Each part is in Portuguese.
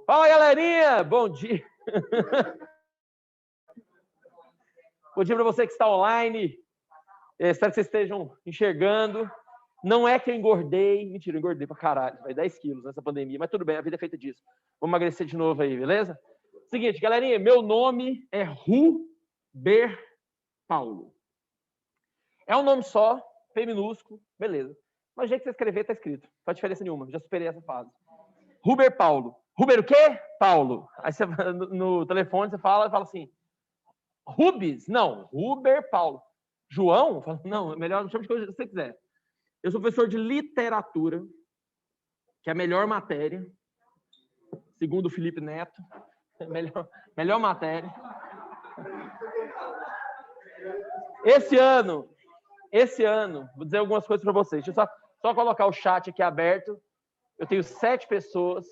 Fala, galerinha! Bom dia! Bom dia para você que está online. Espero que vocês estejam enxergando. Não é que eu engordei. Mentira, eu engordei pra caralho. Vai 10 quilos nessa pandemia, mas tudo bem, a vida é feita disso. Vamos emagrecer de novo aí, beleza? Seguinte, galerinha, meu nome é Ruber Paulo. É um nome só, P minúsculo, beleza. Mas o jeito que você escrever tá escrito. Não faz diferença nenhuma, já superei essa fase. Ruber Paulo. Ruber o quê? Paulo. Aí você no telefone você fala assim, Rubens? Não, Ruber Paulo. João? Não, melhor, chama de coisa que você quiser. Eu sou professor de literatura, que é a melhor matéria, segundo o Felipe Neto. Melhor matéria. Esse ano, vou dizer algumas coisas para vocês. Deixa eu só colocar o chat aqui aberto. Eu tenho 7 pessoas.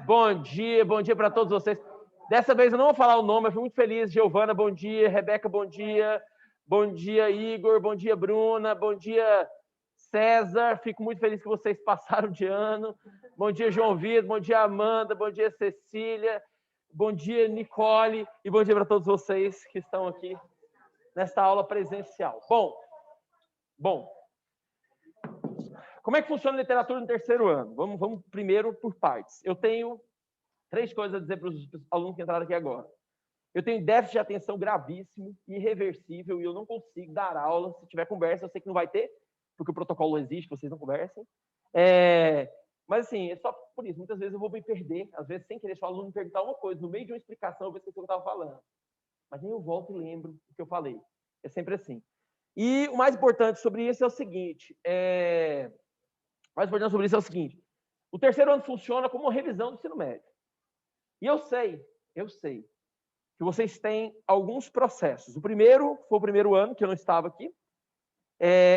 Bom dia para todos vocês. Dessa vez eu não vou falar o nome, eu fui muito feliz. Giovana, bom dia. Rebeca, bom dia. Bom dia, Igor. Bom dia, Bruna. Bom dia, César. Fico muito feliz que vocês passaram de ano. Bom dia, João Vitor. Bom dia, Amanda. Bom dia, Cecília. Bom dia, Nicole. E bom dia para todos vocês que estão aqui nesta aula presencial. Bom. Como é que funciona a literatura no terceiro ano? Vamos primeiro por partes. Eu tenho 3 coisas a dizer para os alunos que entraram aqui agora. Eu tenho déficit de atenção gravíssimo, irreversível, e eu não consigo dar aula. Se tiver conversa, eu sei que não vai ter, porque o protocolo existe, vocês não conversem. Mas, assim, é só por isso. Muitas vezes eu vou me perder, às vezes sem querer, se o aluno me perguntar uma coisa, no meio de uma explicação, eu vou esquecer o que eu estava falando. Mas aí eu volto e lembro o que eu falei. É sempre assim. E o mais importante sobre isso é o seguinte, o terceiro ano funciona como uma revisão do ensino médio. E eu sei que vocês têm alguns processos. O primeiro foi o primeiro ano, que eu não estava aqui,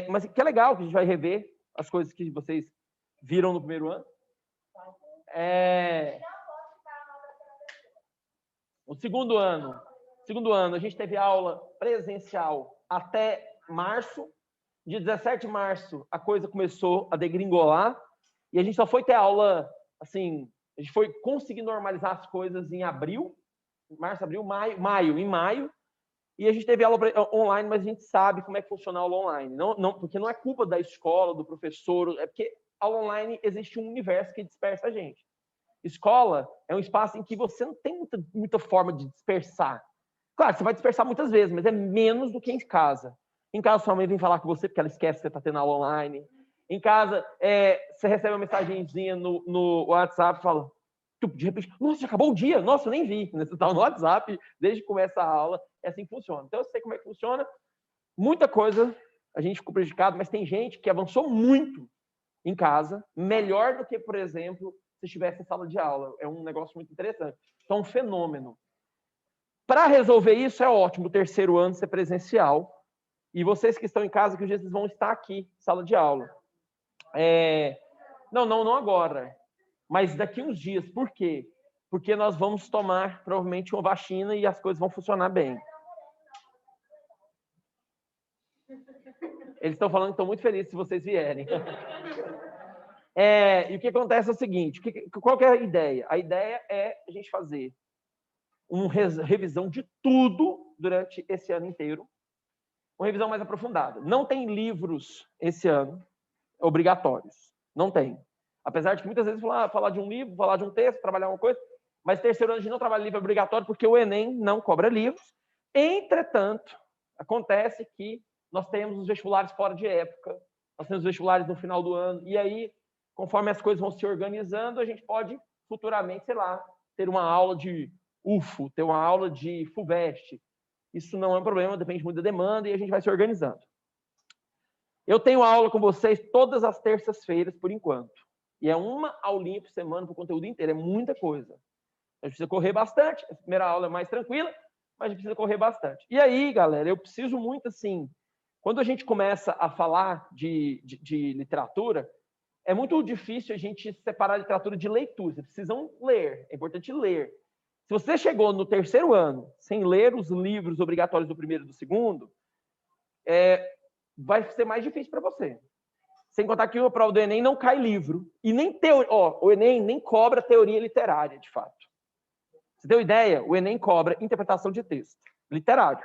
mas que é legal que a gente vai rever as coisas que vocês viram no primeiro ano. O segundo ano, a gente teve aula presencial até março. De 17 de março, a coisa começou a degringolar, e a gente só foi ter aula, assim, a gente foi conseguir normalizar as coisas em abril, março, abril, maio, e a gente teve aula online, mas a gente sabe como é que funciona a aula online. Porque não é culpa da escola, do professor, é porque a aula online existe um universo que dispersa a gente. Escola é um espaço em que você não tem muita forma de dispersar. Claro, você vai dispersar muitas vezes, mas é menos do que em casa. Em casa, sua mãe vem falar com você porque ela esquece que você está tendo aula online. Em casa, você recebe uma mensagenzinha no WhatsApp e fala, de repente, nossa, já acabou o dia? Nossa, eu nem vi. Você está no WhatsApp desde que começa a aula. É assim que funciona. Então, eu sei como é que funciona. Muita coisa a gente ficou prejudicado, mas tem gente que avançou muito em casa, melhor do que, por exemplo, se estivesse em sala de aula. É um negócio muito interessante. Então, é um fenômeno. Para resolver isso, é ótimo o terceiro ano ser presencial. E vocês que estão em casa, que os dias vocês vão estar aqui, sala de aula. Não agora, mas daqui uns dias. Por quê? Porque nós vamos tomar, provavelmente, uma vacina e as coisas vão funcionar bem. Eles estão falando que estão muito felizes se vocês vierem. E o que acontece é o seguinte, qual que é a ideia? A ideia é a gente fazer uma revisão de tudo durante esse ano inteiro, uma revisão mais aprofundada. Não tem livros esse ano obrigatórios. Não tem. Apesar de que muitas vezes falar de um livro, falar de um texto, trabalhar uma coisa, mas terceiro ano a gente não trabalha livro obrigatório porque o Enem não cobra livros. Entretanto, acontece que nós temos os vestibulares fora de época, nós temos os vestibulares no final do ano, e aí, conforme as coisas vão se organizando, a gente pode futuramente, sei lá, ter uma aula de UFO, ter uma aula de FUVEST. Isso não é um problema, depende muito da demanda e a gente vai se organizando. Eu tenho aula com vocês todas as terças-feiras, por enquanto. E é uma aulinha por semana para o conteúdo inteiro. É muita coisa. A gente precisa correr bastante. A primeira aula é mais tranquila, mas a gente precisa correr bastante. E aí, galera, eu preciso muito, assim... Quando a gente começa a falar de literatura, é muito difícil a gente separar a literatura de leitura. Vocês precisam ler. É importante ler. Se você chegou no terceiro ano sem ler os livros obrigatórios do primeiro e do segundo, vai ser mais difícil para você. Sem contar que a prova do Enem não cai livro. E nem o Enem nem cobra teoria literária, de fato. Você tem uma ideia? O Enem cobra interpretação de texto literário.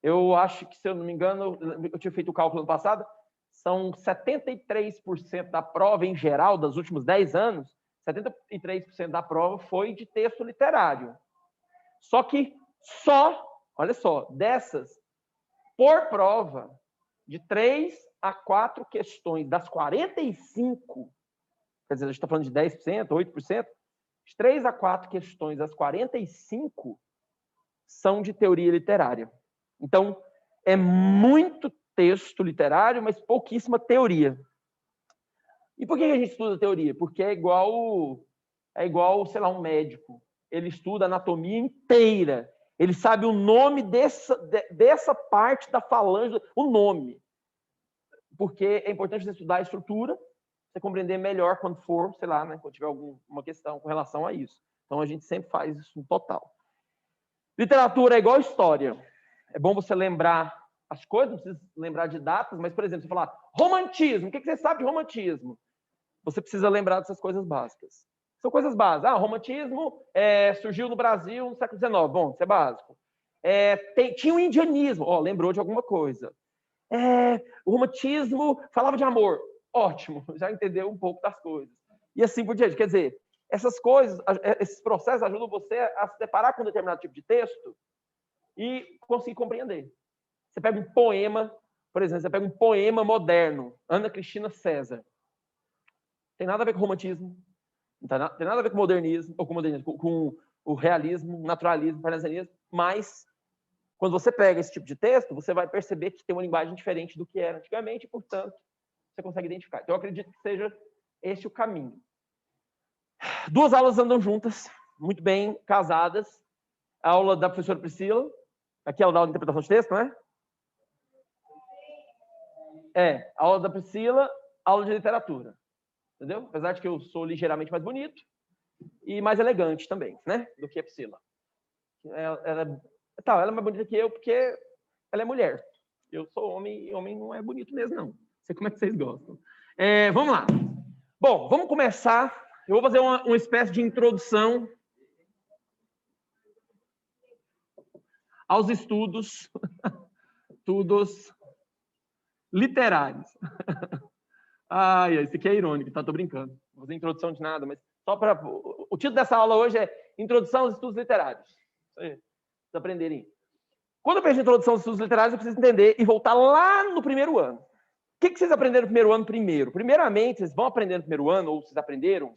Eu acho que, se eu não me engano, eu tinha feito o cálculo ano passado, são 73% da prova em geral, dos últimos 10 anos, 73% da prova foi de texto literário. Só que olha só, dessas, por prova, de 3 a 4 questões das 45, quer dizer, a gente está falando de 10%, 8%, de 3 a 4 questões das 45 são de teoria literária. Então, é muito texto literário, mas pouquíssima teoria. E por que a gente estuda teoria? Porque é igual, sei lá, um médico. Ele estuda a anatomia inteira. Ele sabe o nome dessa parte da falange, o nome. Porque é importante você estudar a estrutura, você compreender melhor quando for, sei lá, né, quando tiver alguma questão com relação a isso. Então, a gente sempre faz isso no total. Literatura é igual história. É bom você lembrar as coisas, não precisa lembrar de datas, mas, por exemplo, você falar romantismo, o que você sabe de romantismo? Você precisa lembrar dessas coisas básicas. São coisas básicas. O romantismo surgiu no Brasil no século XIX. Bom, isso é básico. Tinha o indianismo. Lembrou de alguma coisa. O romantismo falava de amor. Ótimo, já entendeu um pouco das coisas. E assim por diante. Quer dizer, essas coisas, esses processos ajudam você a se deparar com um determinado tipo de texto e conseguir compreender. Você pega um poema, por exemplo, você pega um poema moderno, Ana Cristina César. Tem nada a ver com romantismo, tem nada a ver com modernismo, ou com o realismo, naturalismo, parnasianismo, mas quando você pega esse tipo de texto, você vai perceber que tem uma linguagem diferente do que era antigamente, e, portanto, você consegue identificar. Então, eu acredito que seja esse o caminho. 2 aulas andam juntas, muito bem casadas. A aula da professora Priscila, aqui é a aula de interpretação de texto, não é? A aula da Priscila, aula de literatura. Entendeu? Apesar de que eu sou ligeiramente mais bonito e mais elegante também, né? Do que a Priscila. Ela é mais bonita que eu porque ela é mulher. Eu sou homem e homem não é bonito mesmo, não. Não sei como é que vocês gostam. Vamos lá. Bom, vamos começar. Eu vou fazer uma espécie de introdução aos estudos literários. Esse aqui é irônico, tá? Tô brincando. Não vou fazer introdução de nada, mas só para... O título dessa aula hoje é Introdução aos Estudos Literários. Isso aí, vocês aprenderem. Quando eu penso em Introdução aos Estudos Literários, eu preciso entender e voltar lá no primeiro ano. O que vocês aprenderam no primeiro ano primeiro? Primeiramente, vocês vão aprender no primeiro ano, ou vocês aprenderam?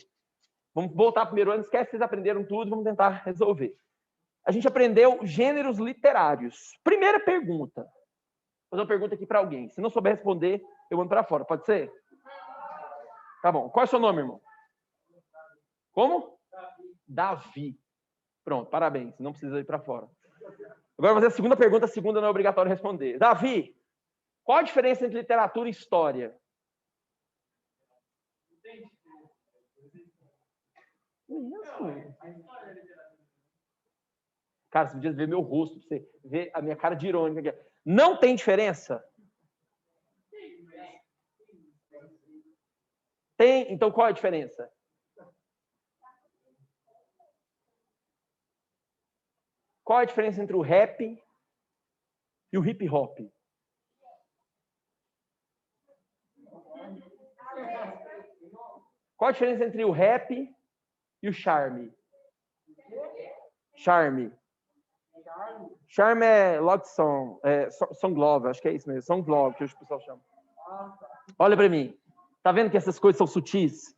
Vamos voltar para o primeiro ano, esquece que vocês aprenderam tudo, vamos tentar resolver. A gente aprendeu gêneros literários. Primeira pergunta. Vou fazer uma pergunta aqui para alguém. Se não souber responder, eu mando para fora. Pode ser? Tá bom. Qual é o seu nome, irmão? Como? Davi. Pronto, parabéns. Não precisa ir para fora. Agora, vou fazer a segunda pergunta. A segunda não é obrigatório responder. Davi, qual a diferença entre literatura e história? Cara, você podia ver meu rosto, pra você ver a minha cara de irônica aqui. Não tem diferença? Tem. Então, qual é a diferença? Qual é a diferença entre o rap e o hip hop? Qual a diferença entre o rap e o charme? Charme. Charme é love song, song love, acho que é isso mesmo, song love que o pessoal chama. Olha para mim. Tá vendo que essas coisas são sutis?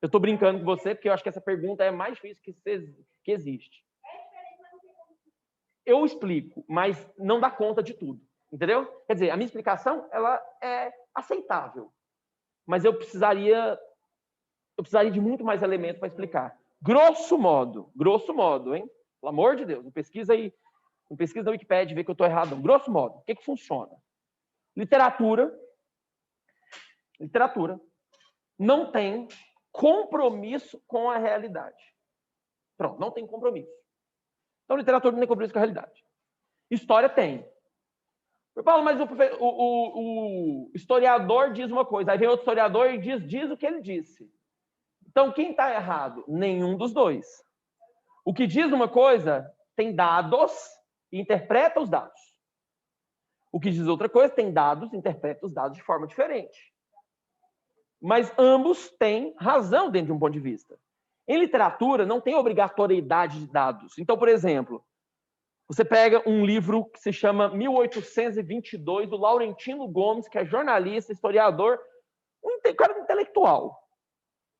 Eu tô brincando com você porque eu acho que essa pergunta é mais difícil que existe. Eu explico, mas não dá conta de tudo, entendeu? Quer dizer, a minha explicação ela é aceitável, mas eu precisaria de muito mais elementos para explicar. Grosso modo, hein? Pelo amor de Deus, não pesquisa aí, não pesquisa na Wikipedia e vê que eu estou errado. Não. Grosso modo, o que funciona? Literatura não tem compromisso com a realidade. Pronto, não tem compromisso. Então, literatura não tem compromisso com a realidade. História tem. Paulo, mas o historiador diz uma coisa, aí vem outro historiador e diz o que ele disse. Então, quem está errado? Nenhum dos dois. O que diz uma coisa tem dados e interpreta os dados. O que diz outra coisa tem dados e interpreta os dados de forma diferente. Mas ambos têm razão dentro de um ponto de vista. Em literatura, não tem obrigatoriedade de dados. Então, por exemplo, você pega um livro que se chama 1822, do Laurentino Gomes, que é jornalista, historiador, um cara intelectual.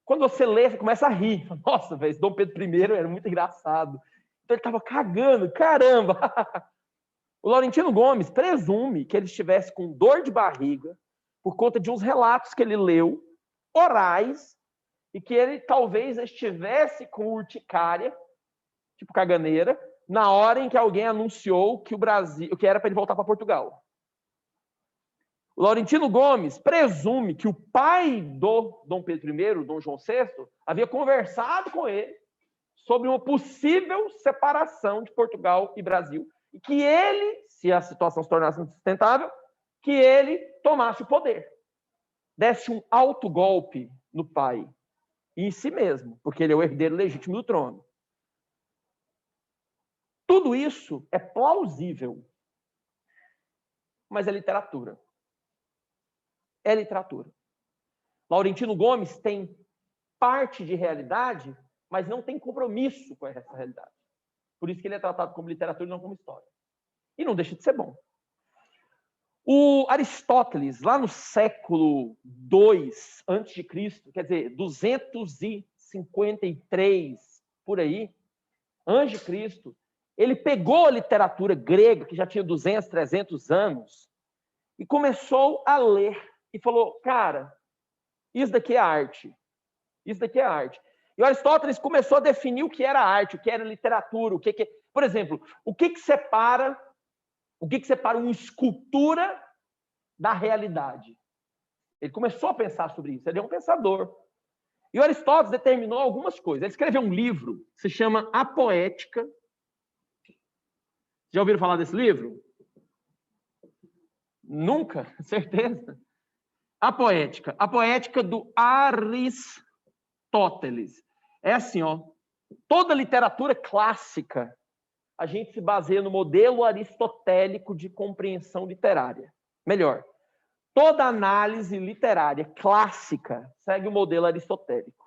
Quando você lê, você começa a rir. Nossa, velho, Dom Pedro I era muito engraçado. Então ele estava cagando, caramba! O Laurentino Gomes presume que ele estivesse com dor de barriga por conta de uns relatos que ele leu, orais, e que ele talvez estivesse com urticária, tipo caganeira, na hora em que alguém anunciou que o Brasil, que era para ele voltar para Portugal. O Laurentino Gomes presume que o pai do Dom Pedro I, Dom João VI, havia conversado com ele sobre uma possível separação de Portugal e Brasil, e que ele, se a situação se tornasse insustentável, que ele tomasse o poder, desse um autogolpe no pai e em si mesmo, porque ele é o herdeiro legítimo do trono. Tudo isso é plausível, mas é literatura. É literatura. Laurentino Gomes tem parte de realidade, mas não tem compromisso com essa realidade. Por isso que ele é tratado como literatura e não como história. E não deixa de ser bom. O Aristóteles, lá no século II a.C., quer dizer, 253 por aí, antes de Cristo, ele pegou a literatura grega, que já tinha 200, 300 anos, e começou a ler. E falou, cara, isso daqui é arte. Isso daqui é arte. E o Aristóteles começou a definir o que era arte, o que era literatura, o que... Por exemplo, o que separa uma escultura da realidade? Ele começou a pensar sobre isso. Ele é um pensador. E o Aristóteles determinou algumas coisas. Ele escreveu um livro que se chama A Poética. Já ouviram falar desse livro? Nunca? Certeza? A poética do Aristóteles. É assim, ó, toda literatura clássica, a gente se baseia no modelo aristotélico de compreensão literária. Melhor, toda análise literária clássica segue o modelo aristotélico.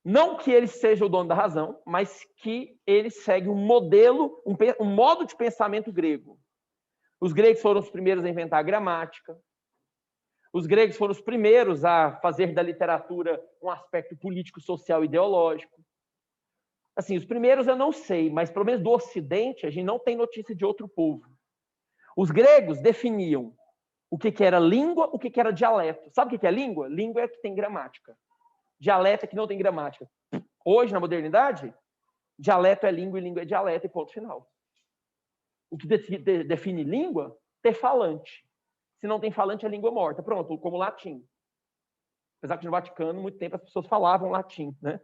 Não que ele seja o dono da razão, mas que ele segue um modelo, um modo de pensamento grego. Os gregos foram os primeiros a inventar a gramática. Os gregos foram os primeiros a fazer da literatura um aspecto político, social e ideológico. Assim, os primeiros eu não sei, mas pelo menos do Ocidente a gente não tem notícia de outro povo. Os gregos definiam o que era língua, o que era dialeto. Sabe o que é língua? Língua é que tem gramática. Dialeto é que não tem gramática. Hoje, na modernidade, dialeto é língua e língua é dialeto e ponto final. O que define língua? Ter falante. Se não tem falante, é língua morta. Pronto, como latim. Apesar que no Vaticano, muito tempo, as pessoas falavam latim, né?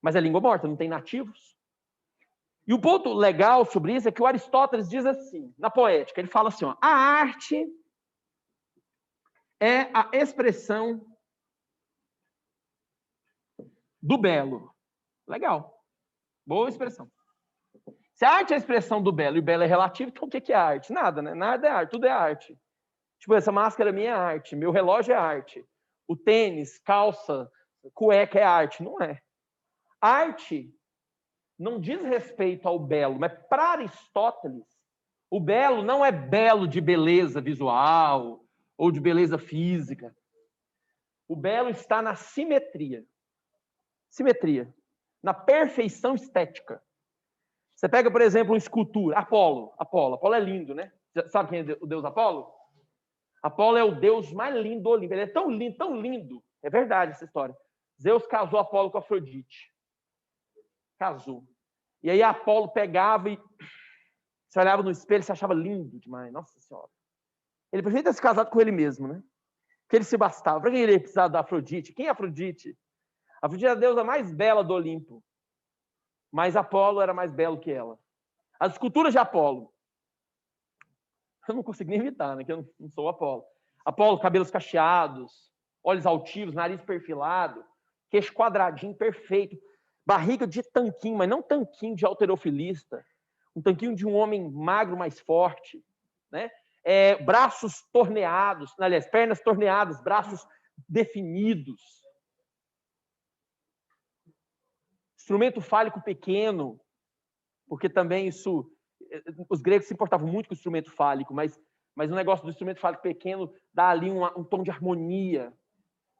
Mas é língua morta, não tem nativos. E o ponto legal sobre isso é que o Aristóteles diz assim, na poética, ele fala assim, ó, a arte é a expressão do belo. Legal. Boa expressão. Se a arte é a expressão do belo e o belo é relativo, então o que é arte? Nada, né? Nada é arte, tudo é arte. Tipo, essa máscara minha é arte, meu relógio é arte, o tênis, calça, cueca é arte. Não é. Arte não diz respeito ao belo, mas para Aristóteles, o belo não é belo de beleza visual ou de beleza física. O belo está na simetria. Simetria. Na perfeição estética. Você pega, por exemplo, uma escultura, Apolo. Apolo é lindo, né? Sabe quem é o deus Apolo? Apolo é o deus mais lindo do Olimpo. Ele é tão lindo, tão lindo. É verdade essa história. Zeus casou Apolo com Afrodite. Casou. E aí Apolo pegava e você olhava no espelho e se achava lindo demais. Nossa Senhora. Ele preferia ter se casado com ele mesmo, né? Que ele se bastava. Para quem ele precisava da Afrodite? Quem é Afrodite? Afrodite é a deusa mais bela do Olimpo. Mas Apolo era mais belo que ela. As esculturas de Apolo. Eu não consigo nem imitar, né? Que eu não sou o Apolo. Apolo, cabelos cacheados, olhos altivos, nariz perfilado, queixo quadradinho, perfeito, barriga de tanquinho, mas não tanquinho de halterofilista, um tanquinho de um homem magro, mais forte, né? Braços torneados, aliás, pernas torneadas, braços definidos. Instrumento fálico pequeno, porque também isso... Os gregos se importavam muito com o instrumento fálico, mas o negócio do instrumento fálico pequeno dá ali um tom de harmonia.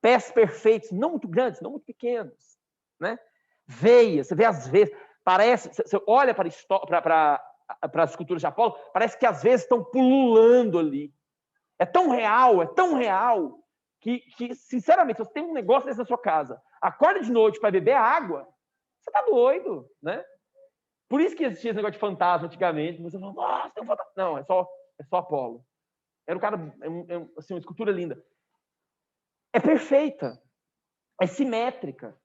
Pés perfeitos, não muito grandes, não muito pequenos, né? Veias, você vê as veias, parece, você olha para as esculturas de Apolo, parece que as veias estão pululando ali. É tão real, que sinceramente, se você tem um negócio desse na sua casa, acorda de noite para beber água, você tá doido, né? Por isso que existia esse negócio de fantasma antigamente. Você fala, nossa, tem um fantasma. Não, é só Apolo. Era um cara, assim, uma escultura linda. É perfeita. É simétrica.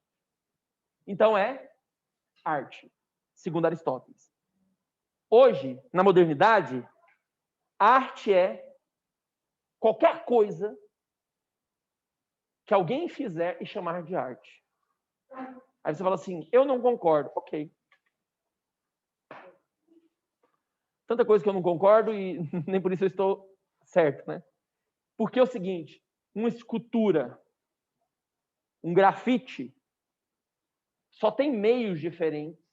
Então é arte, segundo Aristóteles. Hoje, na modernidade, arte é qualquer coisa que alguém fizer e chamar de arte. Aí você fala assim, eu não concordo. Ok. Tanta coisa que eu não concordo e nem por isso eu estou certo, né? Porque é o seguinte, uma escultura, um grafite, só tem meios diferentes,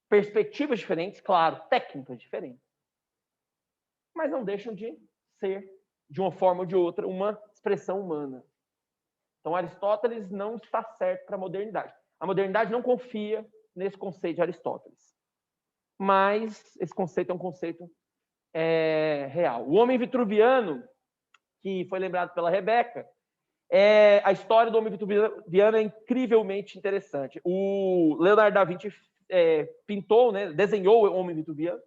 perspectivas diferentes, claro, técnicas diferentes. Mas não deixam de ser, de uma forma ou de outra, uma expressão humana. Então, Aristóteles não está certo para a modernidade. A modernidade não confia nesse conceito de Aristóteles. Mas esse conceito é um conceito real. O homem vitruviano, que foi lembrado pela Rebeca, a história do homem vitruviano é incrivelmente interessante. O Leonardo da Vinci pintou, né, desenhou o homem vitruviano,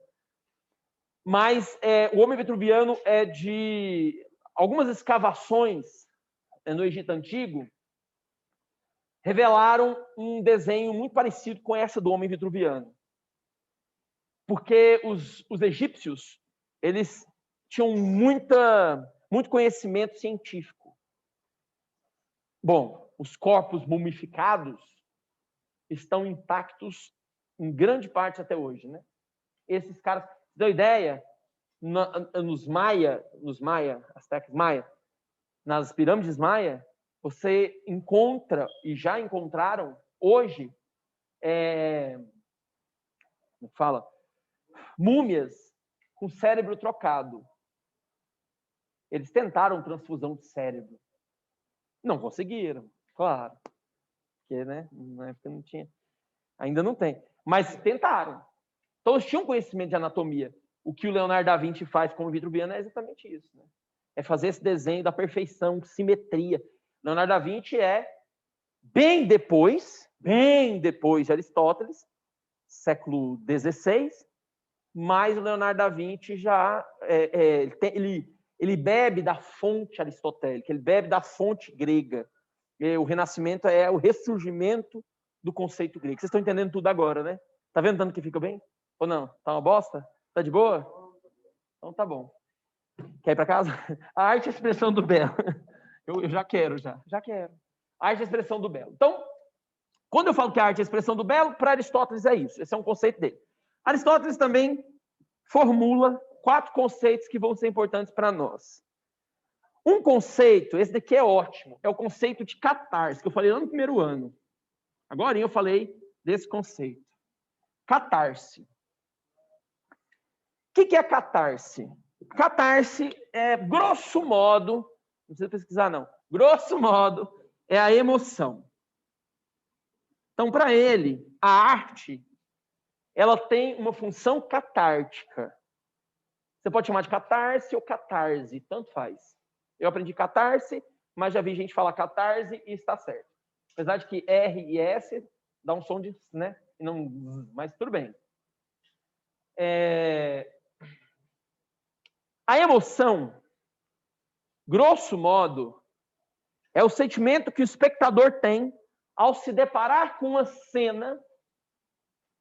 mas o homem vitruviano é de algumas escavações no Egito Antigo, revelaram um desenho muito parecido com essa do homem vitruviano. Porque os egípcios, eles tinham muito conhecimento científico. Bom, os corpos mumificados estão intactos em grande parte até hoje, né? Esses caras, deu ideia, nos Maia, Aztecas Maia, nas pirâmides Maia, você encontra, e já encontraram, hoje, múmias com cérebro trocado. Eles tentaram transfusão de cérebro. Não conseguiram, claro. Porque, né, na época não tinha. Ainda não tem. Mas tentaram. Então, eles tinham conhecimento de anatomia. O que o Leonardo da Vinci faz com o vitruviano é exatamente isso, né? É fazer esse desenho da perfeição, simetria. Leonardo da Vinci é bem depois de Aristóteles, século XVI, mas o Leonardo da Vinci já ele bebe da fonte aristotélica, ele bebe da fonte grega. O Renascimento é o ressurgimento do conceito grego. Vocês estão entendendo tudo agora, né? Tá vendo tanto que fica bem? Ou não? Tá uma bosta? Tá de boa? Então tá bom. Quer ir para casa? A arte é a expressão do belo. Eu já quero, já quero. A arte é a expressão do belo. Então, quando eu falo que a arte é a expressão do belo, para Aristóteles é isso. Esse é um conceito dele. Aristóteles também formula 4 conceitos que vão ser importantes para nós. Um conceito, esse daqui é ótimo, é o conceito de catarse, que eu falei lá no primeiro ano. Agora eu falei desse conceito. Catarse. O que é catarse? Catarse é, grosso modo, não precisa pesquisar não, grosso modo, é a emoção. Então, para ele, a arte, ela tem uma função catártica. Você pode chamar de catarse ou catarse, tanto faz. Eu aprendi catarse, mas já vi gente falar catarse e está certo. Apesar de que R e S dá um som de, né? E não, mas tudo bem. A emoção, grosso modo, é o sentimento que o espectador tem ao se deparar com uma cena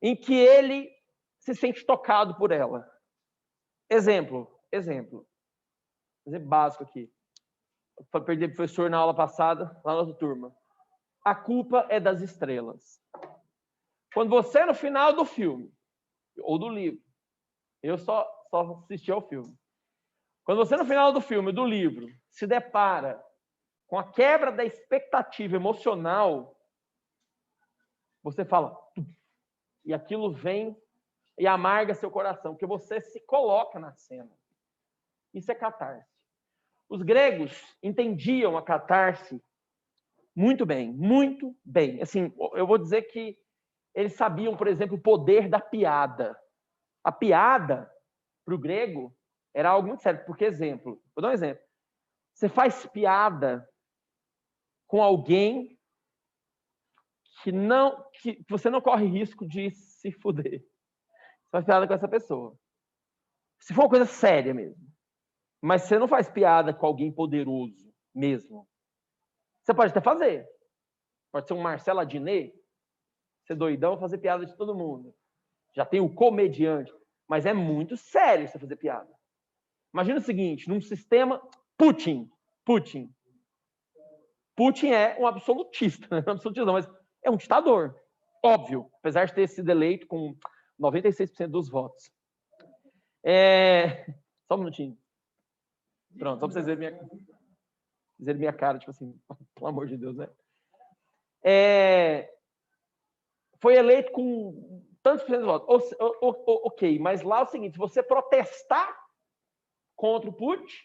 em que ele se sente tocado por ela. Exemplo, Exemplo básico aqui. Para perder professor na aula passada, lá na outra turma. A culpa é das estrelas. Quando você, no final do filme, ou do livro, eu só assisti ao filme. Quando você, no final do filme, do livro, se depara com a quebra da expectativa emocional, você fala, e aquilo vem e amarga seu coração, porque você se coloca na cena. Isso é catarse. Os gregos entendiam a catarse muito bem, muito bem. Assim, eu vou dizer que eles sabiam, por exemplo, o poder da piada. A piada, para o grego, era algo muito sério. Porque, exemplo, vou dar um exemplo. Você faz piada com alguém que você não corre risco de se fuder. Você faz piada com essa pessoa. Se for uma coisa séria mesmo. Mas você não faz piada com alguém poderoso mesmo. Você pode até fazer. Pode ser um Marcelo Adnet, ser doidão, fazer piada de todo mundo. Já tem o comediante. Mas é muito sério você fazer piada. Imagina o seguinte, num sistema... Putin é um absolutista. Não é um absolutista, não, mas é um ditador. Óbvio. Apesar de ter sido eleito com 96% dos votos. Só um minutinho. Pronto, só para vocês verem minha cara, tipo assim, pelo amor de Deus, né? Foi eleito com tantos por cento dos votos. Ok, mas lá é o seguinte, se você protestar contra o Putin,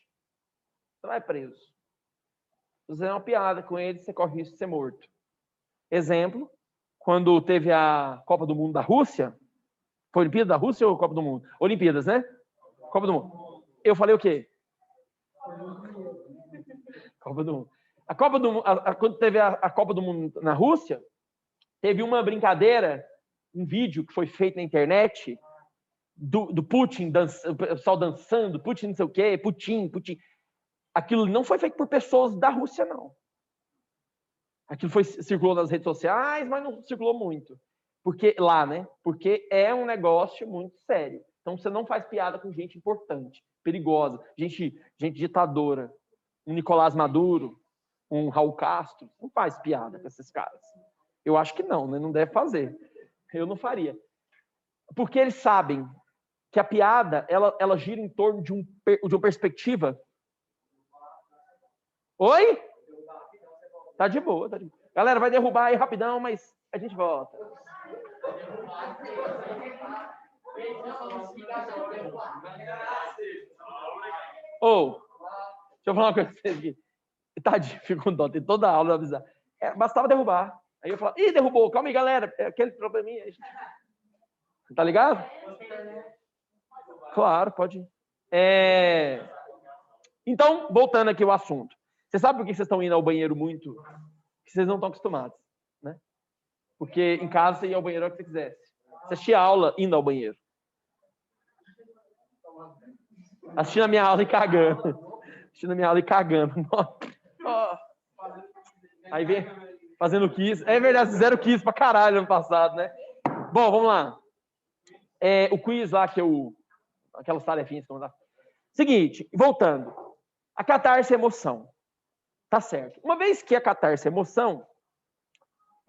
você vai preso. Se você fizer uma piada com ele, você corre risco de ser morto. Exemplo, quando teve a Copa do Mundo da Rússia, foi a Olimpíada da Rússia ou Copa do Mundo? Olimpíadas, né? Copa do Mundo. Eu falei o quê? Copa do Mundo. A Copa do Mundo, quando teve a Copa do Mundo na Rússia, teve uma brincadeira, um vídeo que foi feito na internet do Putin, o pessoal dançando, Putin não sei o quê, Putin. Aquilo não foi feito por pessoas da Rússia, não. Aquilo circulou nas redes sociais, mas não circulou muito. Porque lá, né? Porque é um negócio muito sério. Então você não faz piada com gente importante, perigosa, gente ditadora. Um Nicolás Maduro, um Raul Castro, não faz piada com esses caras. Eu acho que não, né? Não deve fazer. Eu não faria. Porque eles sabem que a piada, ela gira em torno de uma perspectiva. Oi? Tá de boa, tá de boa. Galera, vai derrubar aí rapidão, mas a gente volta. Deixa eu falar uma coisa pra vocês aqui. Tadinho, fico com dó, tem toda a aula pra avisar. Bastava derrubar. Aí eu falo, derrubou, calma aí, galera. É aquele probleminha. Tá ligado? Claro, pode ir. Então, voltando aqui ao assunto. Você sabe por que vocês estão indo ao banheiro muito? Porque vocês não estão acostumados, né? Porque em casa você ia ao banheiro o que você quisesse. Você assistia aula indo ao banheiro. Assistindo a minha aula e cagando. Aí vem fazendo quiz. É verdade, fizeram quiz pra caralho ano passado, né? Bom, vamos lá. O quiz lá que aquelas tarefinhas que eu mandava. Seguinte, voltando. A catarse é emoção. Tá certo. Uma vez que a catarse é emoção,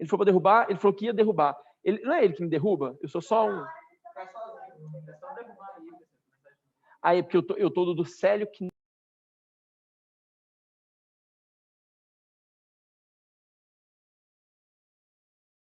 ele foi para derrubar, ele falou que ia derrubar. Não é ele que me derruba? Eu sou só um... Aí, porque eu tô do Célio que